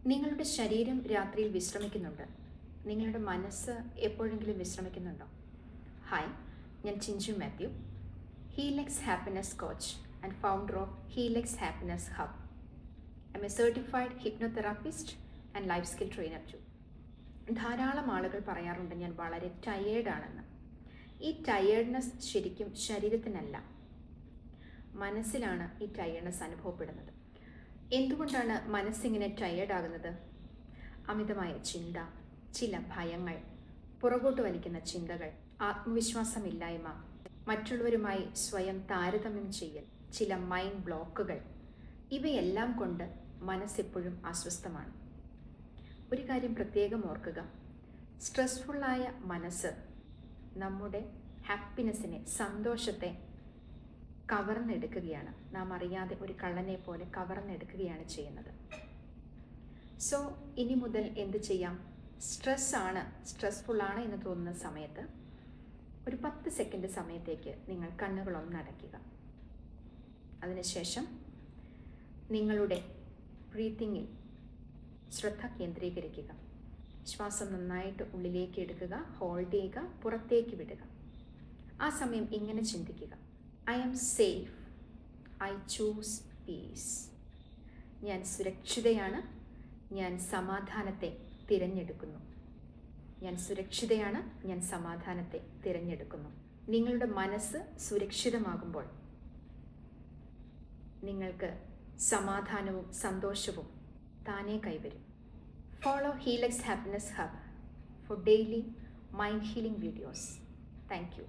നിങ്ങളുടെ ശരീരം രാത്രിയിൽ വിശ്രമിക്കുന്നുണ്ട്. നിങ്ങളുടെ മനസ്സ് എപ്പോഴെങ്കിലും വിശ്രമിക്കുന്നുണ്ടോ? ഹായ്, ഞാൻ Chinchu Mathew, Healex happiness coach and founder of Healex happiness hub. I am a certified hypnotherapist and life skill trainer too. ധാരാളം ആളുകൾ പറയാറുണ്ട് ഞാൻ വളരെ ടയേർഡാണെന്ന്. ഈ ടയേർഡ്നെസ് ശരിക്കും ശരീരത്തിനല്ല, മനസ്സിലാണ് ഈ ടയേർഡ്നെസ് അനുഭവപ്പെടുന്നത്. എന്തുകൊണ്ടാണ് മനസ്സിങ്ങനെ ടയേർഡാകുന്നത്? അമിതമായ ചിന്ത, ചില ഭയങ്ങൾ, പുറകോട്ട് വലിക്കുന്ന ചിന്തകൾ, ആത്മവിശ്വാസമില്ലായ്മ, മറ്റുള്ളവരുമായി സ്വയം താരതമ്യം ചെയ്യൽ, ചില മൈൻഡ് ബ്ലോക്കുകൾ, ഇവയെല്ലാം കൊണ്ട് മനസ്സെപ്പോഴും അസ്വസ്ഥമാണ്. ഒരു കാര്യം പ്രത്യേകം ഓർക്കുക, സ്ട്രെസ്ഫുള്ളായ മനസ്സ് നമ്മുടെ ഹാപ്പിനെസ്സിനെ, സന്തോഷത്തെ കവർന്നെടുക്കുകയാണ്. നാം അറിയാതെ ഒരു കള്ളനെ പോലെ കവർന്നെടുക്കുകയാണ് ചെയ്യുന്നത്. സോ ഇനി മുതൽ എന്ത് ചെയ്യാം? സ്ട്രെസ്ഫുള്ളാണ് എന്ന് തോന്നുന്ന സമയത്ത് ഒരു 10 സെക്കൻഡ് സമയത്തേക്ക് നിങ്ങൾ കണ്ണുകളൊന്ന് അടയ്ക്കുക. അതിനുശേഷം നിങ്ങളുടെ ബ്രീത്തിങ്ങിൽ ശ്രദ്ധ കേന്ദ്രീകരിക്കുക. ശ്വാസം നന്നായിട്ട് ഉള്ളിലേക്ക് എടുക്കുക, ഹോൾഡ് ചെയ്യുക, പുറത്തേക്ക് വിടുക. ആ സമയം ഇങ്ങനെ ചിന്തിക്കുക: I am safe. I choose peace. ഞാൻ സുരക്ഷിതയാണ്. ഞാൻ സമാധാനത്തെ തിരഞ്ഞെടുക്കുന്നു. ഞാൻ സുരക്ഷിതയാണ്. ഞാൻ സമാധാനത്തെ തിരഞ്ഞെടുക്കുന്നു. നിങ്ങളുടെ മനസ്സ് സുരക്ഷിതമാകുമ്പോൾ നിങ്ങൾക്ക് സമാധാനവും സന്തോഷവും താനേ കൈവരും. Follow Helix Happiness Hub for daily mind healing videos. Thank you.